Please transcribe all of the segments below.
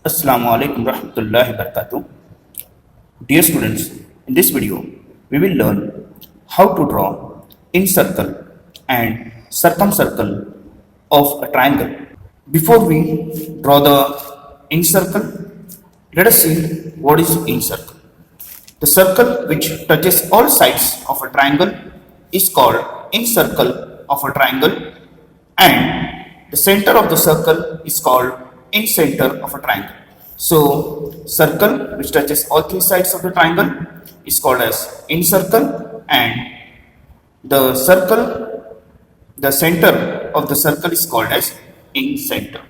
Assalamu alaikum rahmatullahi barakatuh. Dear students, in this video we will learn how to draw incircle and circumcircle of a triangle. Before we draw the incircle, let us see what is incircle. The circle which touches all sides of a triangle is called incircle of a triangle, and the center of the circle is called incenter of a triangle. So, circle which touches all three sides of the triangle is called as incircle, and the center of the circle is called as incenter.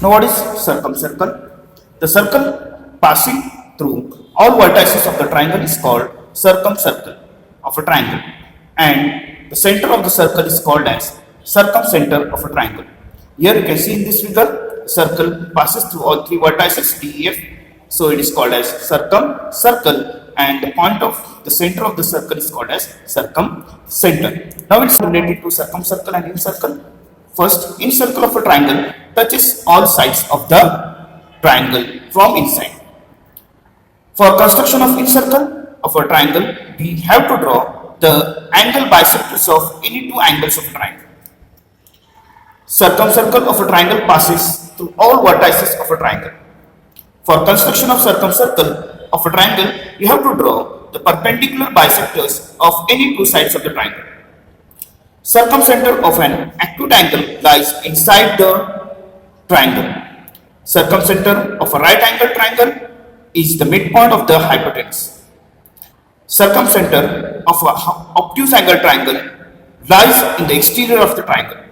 Now, what is circumcircle? The circle passing through all vertices of the triangle is called circumcircle of a triangle, and the center of the circle is called as circumcenter of a triangle. Here you can see in this figure, circle passes through all three vertices D, E, F, so it is called as circumcircle, and the point of the center of the circle is called as circumcenter. Now it's related to circumcircle and incircle. First, incircle of a triangle touches all sides of the triangle from inside. For construction of incircle of a triangle, we have to draw the angle bisectors of any two angles of a triangle. Circumcircle of a triangle passes through all vertices of a triangle. For construction of circumcircle of a triangle, you have to draw the perpendicular bisectors of any two sides of the triangle. Circumcenter of an acute angle lies inside the triangle. Circumcenter of a right angle triangle is the midpoint of the hypotenuse. Circumcenter of a obtuse angle triangle lies in the exterior of the triangle.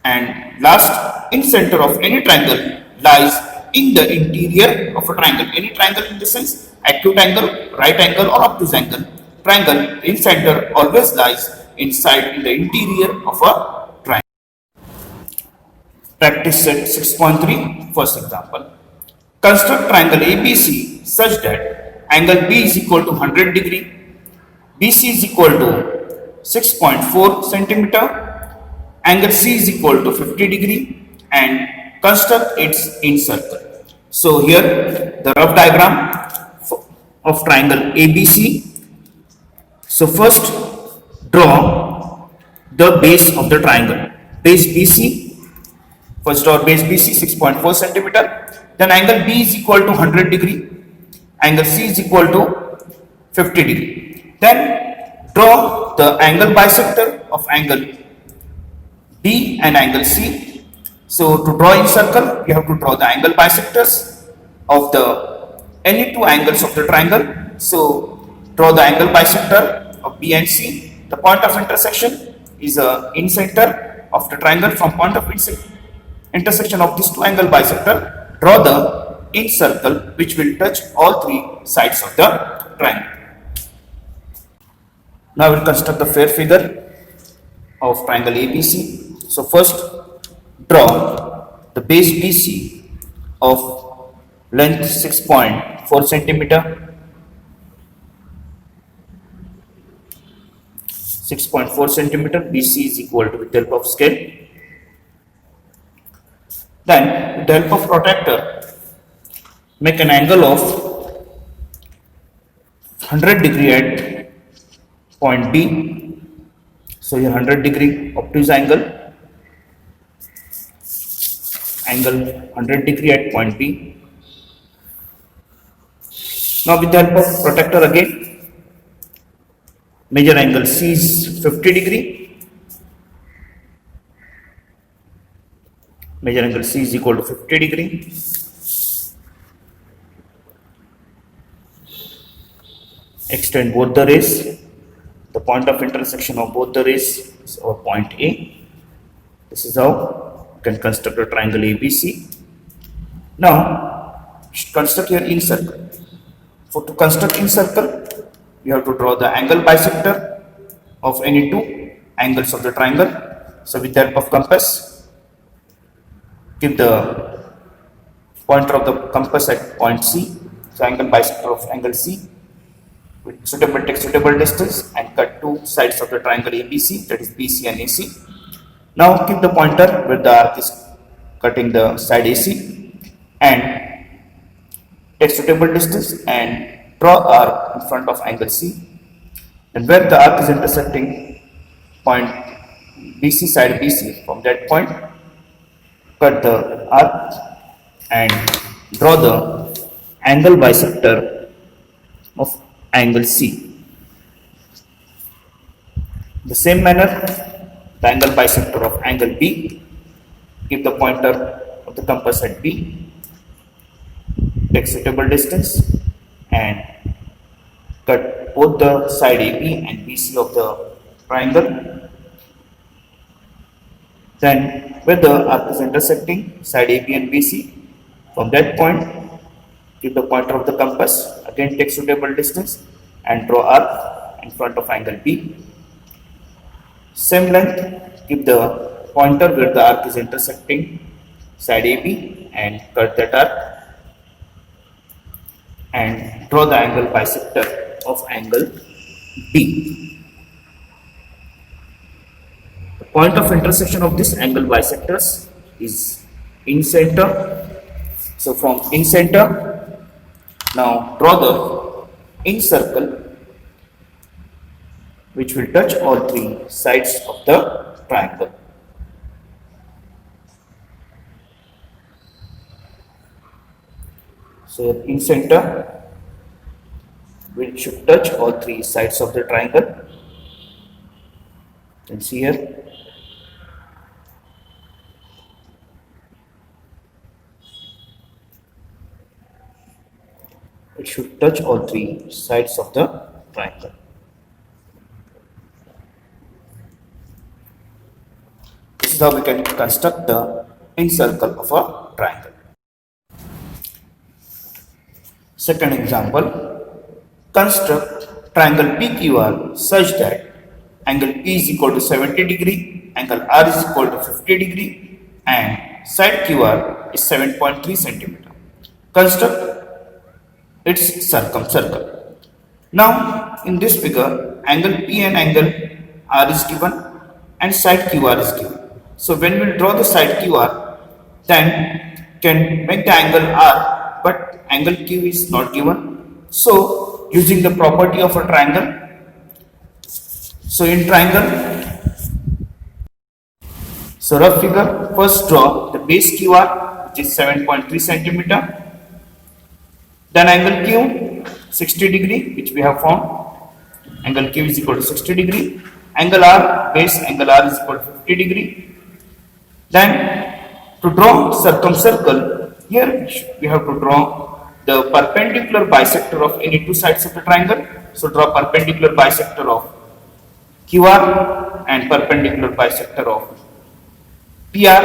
And last, incenter of any triangle lies in the interior of a triangle. Any triangle in the sense, acute angle, right angle or obtuse angle. Triangle, incenter always lies inside in the interior of a triangle. Practice set 6.3. First example. Construct triangle ABC such that angle B is equal to 100 degree, BC is equal to 6.4 centimeter, angle C is equal to 50 degree, and construct its incircle. So here the rough diagram of triangle ABC. So first draw the base of the triangle. Base BC. First draw base BC 6.4 centimeter. Then angle B is equal to 100 degree. Angle C is equal to 50 degree. Then draw the angle bisector of angle B and angle C. So to draw incircle, you have to draw the angle bisectors of the any two angles of the triangle. So draw the angle bisector of B and C. The point of intersection is a incenter of the triangle. From point of intersection of these two angle bisector, draw the incircle which will touch all three sides of the triangle. Now we will construct the fair figure of triangle ABC. So first draw the base BC of length 6.4 centimeter, 6.4 centimeter. BC is equal to, with the help of scale. Then with the help of protractor, make an angle of 100 degree at point B. So here 100 degree obtuse angle 100 degree at point B. Now with the help of protractor again, measure angle C is 50 degree. Measure angle C is equal to 50 degree. Extend both the rays. The point of intersection of both the rays is our point A. This is how you can construct a triangle ABC. Now, construct your incircle. For to construct incircle, you have to draw the angle bisector of any two angles of the triangle. So with the help of compass, keep the pointer of the compass at point C. So angle bisector of angle C. Take suitable distance and cut two sides of the triangle ABC, that is BC and AC. Now keep the pointer where the arc is cutting the side AC and take suitable distance and draw arc in front of angle C. And where the arc is intersecting point BC, side BC, from that point cut the arc and draw the angle bisector of angle C. The same manner, the angle bisector of angle B, keep the pointer of the compass at B, take suitable distance and cut both the side AB and BC of the triangle. Then where the arc is intersecting side AB and BC, from that point keep the pointer of the compass, again take suitable distance and draw arc in front of angle B. Same length, keep the pointer where the arc is intersecting side AB and cut that arc and draw the angle bisector of angle B. The point of intersection of this angle bisectors is in center. So from in center, now draw the in circle which will touch all three sides of the triangle. So in center, which should touch all three sides of the triangle. You can see here. It should touch all three sides of the triangle. This is how we can construct the in circle of a triangle. Second example, construct triangle PQR such that angle P is equal to 70 degree, angle R is equal to 50 degree and side QR is 7.3 centimeter. Construct its circumcircle. Now in this figure, angle P and angle R is given and side QR is given. So when we draw the side QR, then can make the angle R, but angle Q is not given. So using the property of a triangle, so in triangle, so rough figure, first draw the base QR which is 7.3 centimeter. Then angle Q 60 degree, which we have found. Angle Q is equal to 60 degree. Angle R, base angle R is equal to 50 degree. Then to draw circumcircle, here we have to draw the perpendicular bisector of any two sides of the triangle. So draw perpendicular bisector of QR and perpendicular bisector of PR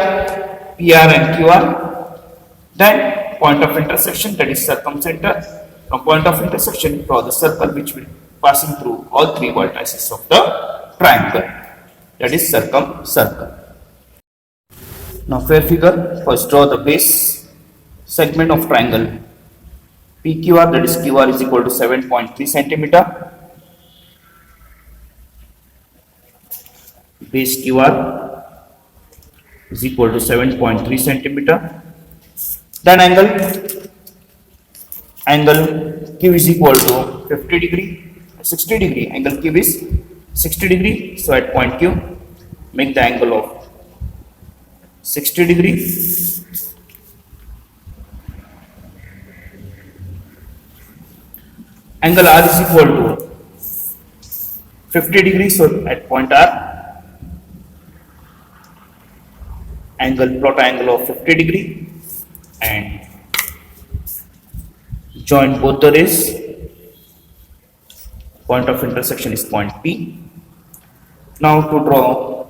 and QR. Then point of intersection, that is circumcenter. From point of intersection, draw the circle which will passing through all three vertices of the triangle, that is circumcircle. Now fair figure, first draw the base segment of triangle PQR, that is QR is equal to 7.3 centimeter. Base QR is equal to 7.3 centimeter. Then angle Q is equal to 50 degree, 60 degree, angle Q is 60 degree, so at point Q, make the angle of 60 degree. Angle R is equal to 50 degree, so at point R, plot angle of 50 degree and join both the rays. Point of intersection is point P. Now to draw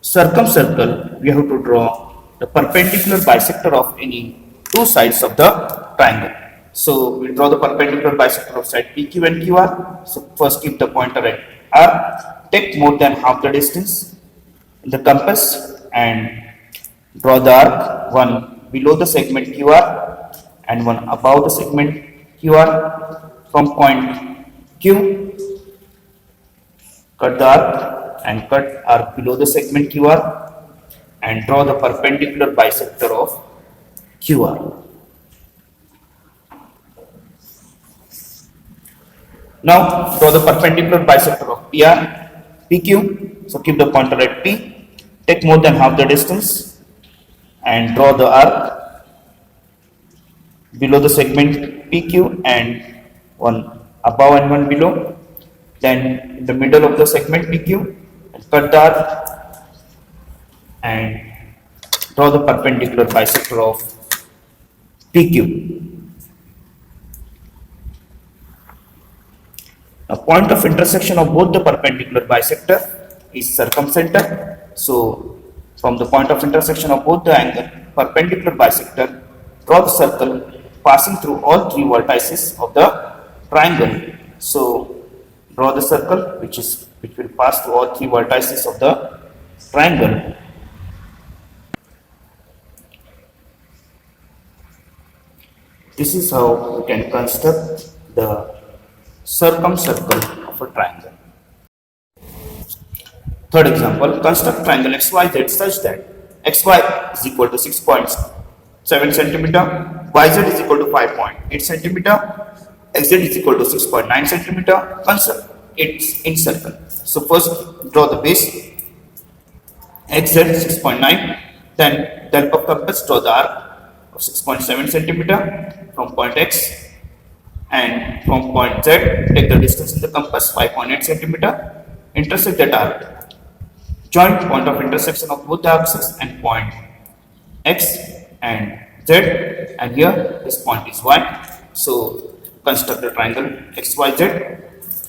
circumcircle, we have to draw the perpendicular bisector of any two sides of the triangle. So we draw the perpendicular bisector of side PQ and QR. So first keep the pointer at R, take more than half the distance in the compass and draw the arc, one below the segment QR and one above the segment QR. From point Q, cut the arc and cut arc below the segment QR and draw the perpendicular bisector of QR. Now draw the perpendicular bisector of PR, PQ. So keep the pointer at P, take more than half the distance and draw the arc below the segment PQ and one above and one below. Then in the middle of the segment PQ, cut the arc and draw the perpendicular bisector of PQ. A point of intersection of both the perpendicular bisector is circumcenter. So from the point of intersection of both the angle perpendicular bisector, draw the circle passing through all three vertices of the triangle. So draw the circle which will pass through all three vertices of the triangle. This is how we can construct the circumcircle of a triangle. Third example, construct triangle XYZ such that XY is equal to 6.7 centimeter, YZ is equal to 5.8 centimeter, XZ is equal to 6.9 centimeter. Construct its in circle. So first draw the base XZ 6.9, then the help of compass draw the arc of 6.7 centimeter from point X, and from point Z take the distance in the compass 5.8 centimeter, intersect that arc, join point of intersection of both the axes and point X and Z, and here this point is Y. So construct the triangle XYZ.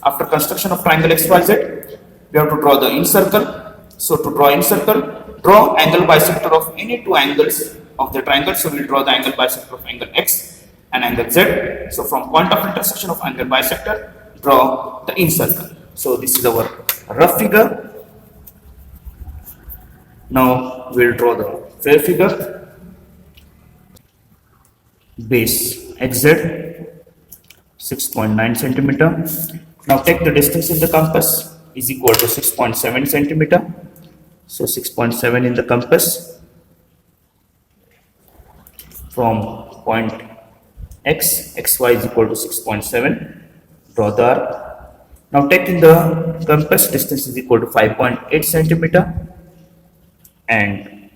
After construction of triangle XYZ, we have to draw the incircle. So to draw incircle, draw angle bisector of any two angles of the triangle. So we will draw the angle bisector of angle X and angle Z. So from point of intersection of angle bisector, draw the incircle. So this is our rough figure. Now we will draw the fair figure. Base XZ 6.9 centimeter. Now take the distance in the compass is equal to 6.7 centimeter. So 6.7 in the compass from point X, XY is equal to 6.7. Draw the arc. Now take in the compass distance is equal to 5.8 centimeter and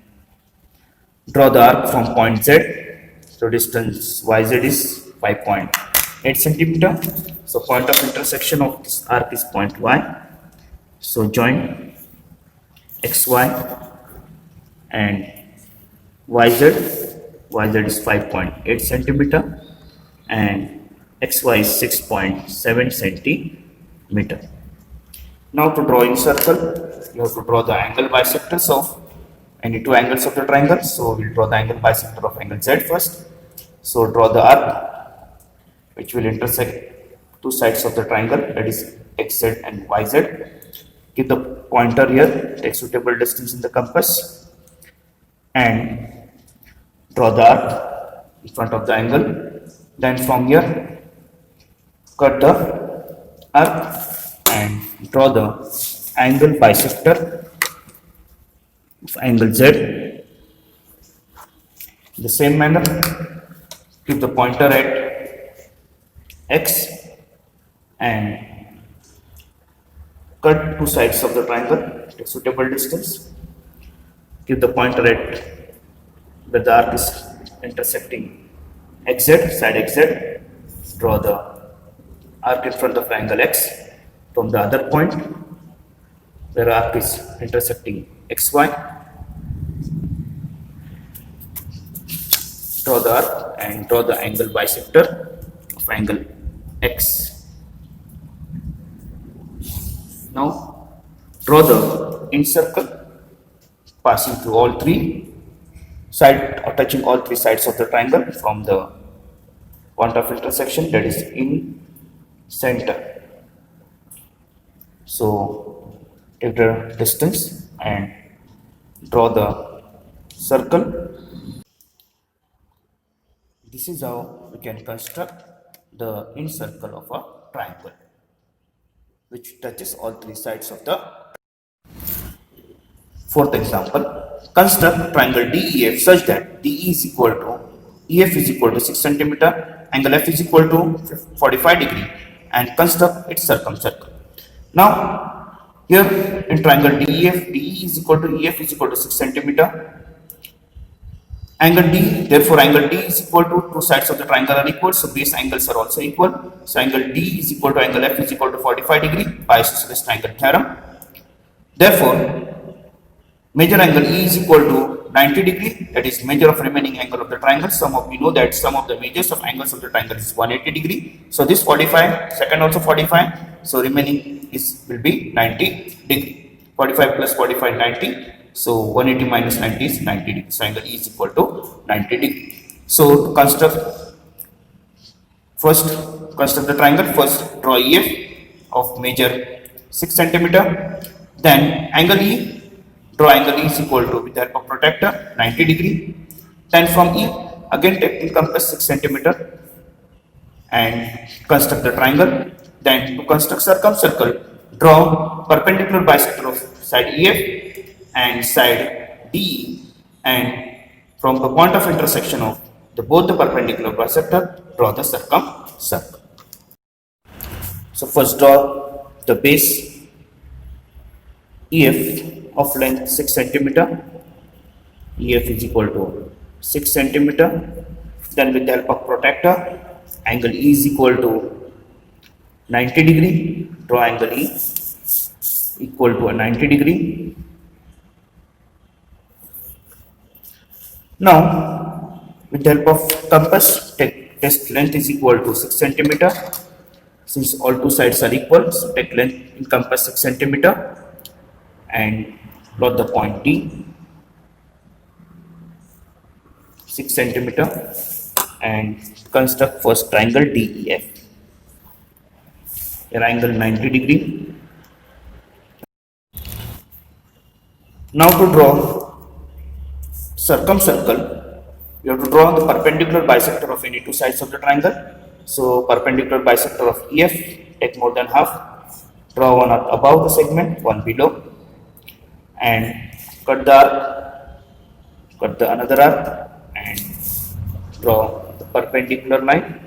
draw the arc from point Z. So distance YZ is 5.8 centimeter. So point of intersection of this arc is point Y. So join XY and YZ. YZ is 5.8 centimeter and XY is 6.7 centimeter. Now to draw in circle, you have to draw the angle bisectors of any two angles of the triangle. So we will draw the angle bisector of angle Z first. So draw the arc which will intersect two sides of the triangle, that is XZ and YZ. Keep the pointer here, take suitable distance in the compass and draw the arc in front of the angle. Then from here cut the arc and draw the angle bisector of angle Z. In the same manner, keep the pointer at X and cut two sides of the triangle, take suitable distance. Keep the pointer at where the arc is intersecting XZ, side XZ. Draw the arc in front of angle X from the other point where arc is intersecting XY. Draw the arc and draw the angle bisector of angle X. Now draw the incircle passing through all three sides or touching all three sides of the triangle from the point of intersection, that is in center. So take the distance and draw the circle. This is how we can construct the incircle of a triangle which touches all three sides of the. Fourth example, construct triangle DEF such that DE is equal to EF is equal to 6 centimeter, angle F is equal to 45 degree, and construct its circumcircle. Now, here in triangle DEF, DE is equal to EF is equal to 6 centimeter. Angle D, therefore angle D is equal to two sides of the triangle are equal, so base angles are also equal. So angle D is equal to angle F is equal to 45 degree by isosceles triangle theorem. Therefore, major angle E is equal to 90 degree, that is measure of remaining angle of the triangle. We know that sum of the measures of angles of the triangle is 180 degree. So this 45, second also 45, so remaining will be 90 degree. 45 plus 45, 90. So 180 minus 90 is 90 degree. So angle E is equal to 90 degree. So to construct the triangle, first draw EF of measure 6 centimeter. Then angle E, draw angle E is equal to, with the help of protractor, 90 degree. Then from E, again take encompass 6 centimeter and construct the triangle. Then to construct circumcircle, draw perpendicular bisector of side EF and side DE, and from the point of intersection of both the perpendicular bisector, draw the circumcircle. So first draw the base EF of length 6 centimeter. EF is equal to 6 centimeter. Then with the help of protractor, angle E is equal to 90 degree. Draw angle E equal to a 90 degree. Now, with the help of compass, test length is equal to 6 centimeter. Since all two sides are equal, so take length in compass 6 centimeter and plot the point D, 6 centimeter, and construct first triangle DEF. Your angle 90 degree. Now to draw circumcircle, you have to draw the perpendicular bisector of any two sides of the triangle. So perpendicular bisector of EF, take more than half, draw one above the segment, one below, and cut the arc, cut the another arc, and draw the perpendicular line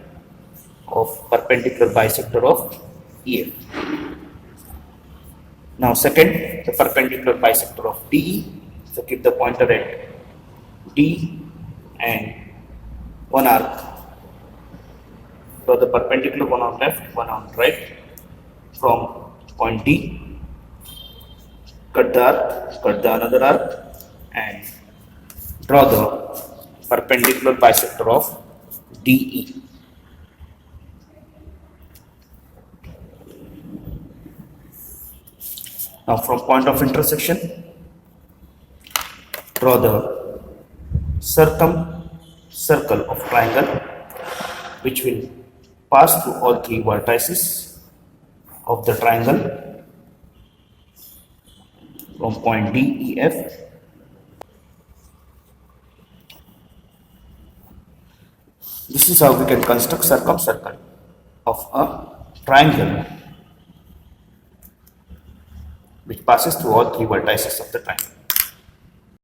of perpendicular bisector of EF. Now second, the perpendicular bisector of DE, so keep the pointer at D and one arc. Draw the perpendicular, one on left, one on right, from point D. Cut the arc, cut the another arc, and draw the perpendicular bisector of DE. Now from point of intersection, draw the circumcircle of triangle, which will pass through all three vertices of the triangle from point DEF. This is how we can construct circumcircle of a triangle which passes through all three vertices of the triangle.